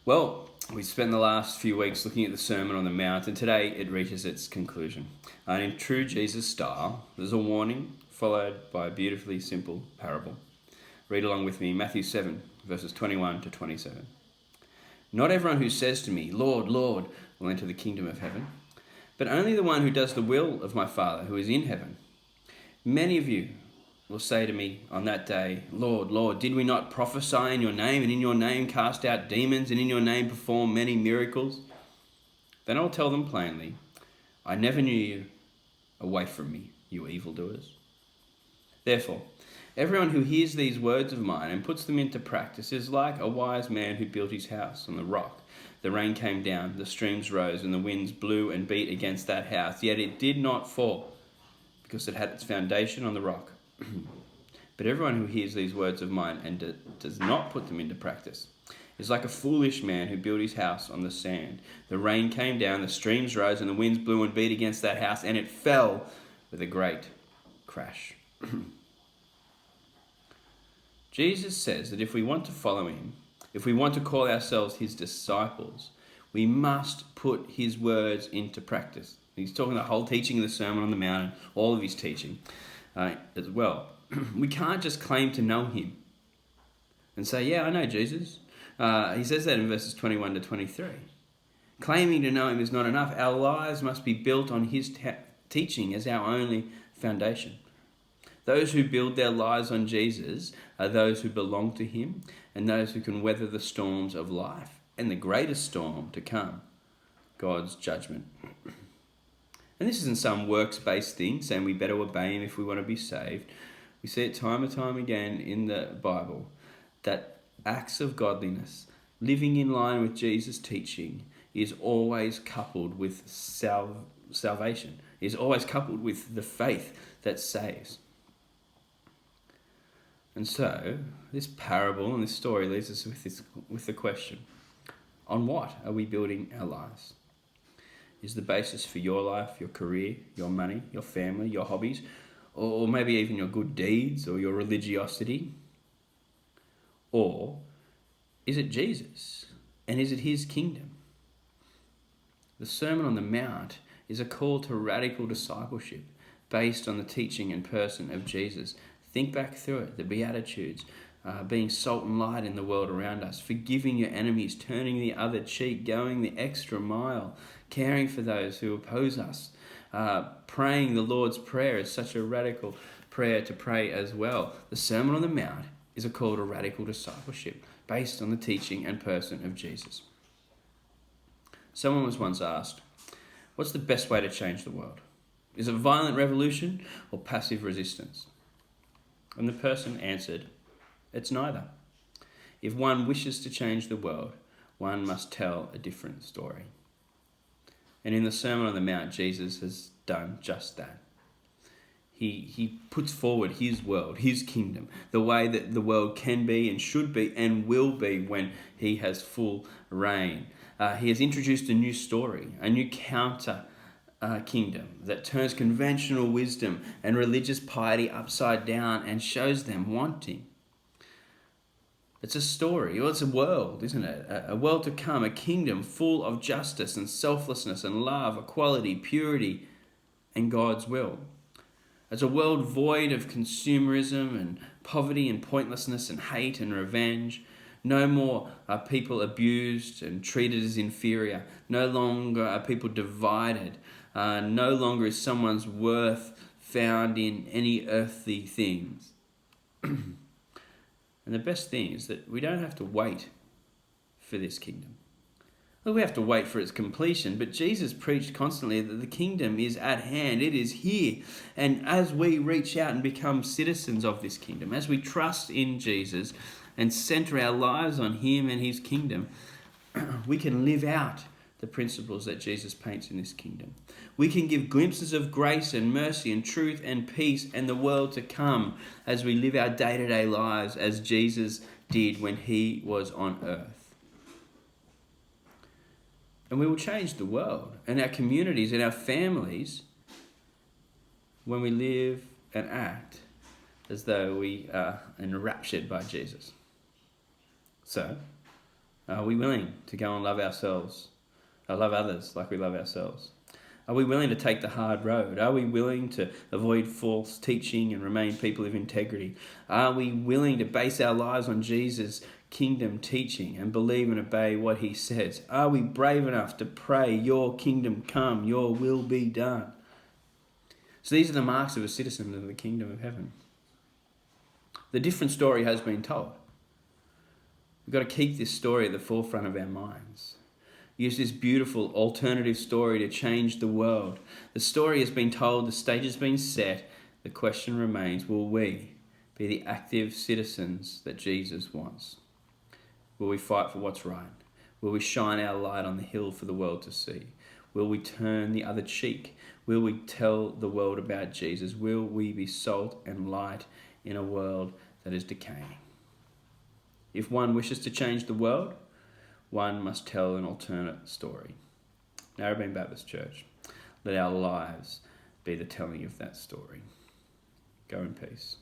Well, we spent the last few weeks looking at the Sermon on the Mount, and today it reaches its conclusion. And in true Jesus style, there's a warning followed by a beautifully simple parable. Read along with me, Matthew 7, verses 21 to 27. Not everyone who says to me, Lord, Lord, will enter the kingdom of heaven, but only the one who does the will of my Father who is in heaven. Many of you will say to me on that day, Lord, Lord, did we not prophesy in your name, and in your name cast out demons, and in your name perform many miracles? Then I'll tell them plainly, I never knew you. Away from me, you evildoers. Therefore, everyone who hears these words of mine and puts them into practice is like a wise man who built his house on the rock. The rain came down, the streams rose, and the winds blew and beat against that house, yet it did not fall, because it had its foundation on the rock. But everyone who hears these words of mine and does not put them into practice is like a foolish man who built his house on the sand. The rain came down, the streams rose, and the winds blew and beat against that house, and it fell with a great crash. Jesus says that if we want to follow him, if we want to call ourselves his disciples, we must put his words into practice. He's talking the whole teaching of the Sermon on the Mount and all of his teaching as well. We can't just claim to know him and say, yeah, I know Jesus. He says that in verses 21 to 23. Claiming to know him is not enough. Our lives must be built on his teaching as our only foundation. Those who build their lives on Jesus are those who belong to him and those who can weather the storms of life and the greatest storm to come, God's judgment. And this isn't some works-based thing, saying we better obey him if we want to be saved. We see it time and time again in the Bible that acts of godliness, living in line with Jesus' teaching, is always coupled with salvation, is always coupled with the faith that saves. And so, this parable and this story leaves us with the question, on what are we building our lives? Is the basis for your life, your career, your money, your family, your hobbies, or maybe even your good deeds or your religiosity? Or is it Jesus? And is it his kingdom? The Sermon on the Mount is a call to radical discipleship based on the teaching and person of Jesus. Think back through it, the Beatitudes, being salt and light in the world around us, forgiving your enemies, turning the other cheek, going the extra mile, caring for those who oppose us. Praying the Lord's Prayer is such a radical prayer to pray as well. The Sermon on the Mount is a call to radical discipleship based on the teaching and person of Jesus. Someone was once asked, what's the best way to change the world? Is it violent revolution or passive resistance? And the person answered, it's neither. If one wishes to change the world, one must tell a different story. And in the Sermon on the Mount, Jesus has done just that. He puts forward his world, his kingdom, the way that the world can be and should be and will be when he has full reign. He has introduced a new story, a new counter kingdom that turns conventional wisdom and religious piety upside down and shows them wanting. It's a story, well, it's a world, isn't it? A world to come, a kingdom full of justice and selflessness and love, equality, purity, and God's will. It's a world void of consumerism and poverty and pointlessness and hate and revenge. No more are people abused and treated as inferior. No longer are people divided. No longer is someone's worth found in any earthly things. And the best thing is that we don't have to wait for this kingdom. Well, we have to wait for its completion, but Jesus preached constantly that the kingdom is at hand. It is here. And as we reach out and become citizens of this kingdom, as we trust in Jesus and center our lives on him and his kingdom, we can live out the principles that Jesus paints in this kingdom. We can give glimpses of grace and mercy and truth and peace and the world to come as we live our day-to-day lives as Jesus did when he was on earth. And we will change the world and our communities and our families when we live and act as though we are enraptured by Jesus. So, Are we willing to go and love others like we love ourselves? Are we willing to take the hard road? Are we willing to avoid false teaching and remain people of integrity? Are we willing to base our lives on Jesus' kingdom teaching and believe and obey what he says? Are we brave enough to pray, your kingdom come, your will be done? So these are the marks of a citizen of the kingdom of heaven. The different story has been told. We've got to keep this story at the forefront of our minds. Use this beautiful alternative story to change the world. The story has been told, the stage has been set. The question remains, will we be the active citizens that Jesus wants? Will we fight for what's right? Will we shine our light on the hill for the world to see? Will we turn the other cheek? Will we tell the world about Jesus? Will we be salt and light in a world that is decaying? If one wishes to change the world, one must tell an alternate story. Narrabeen Baptist Church, let our lives be the telling of that story. Go in peace.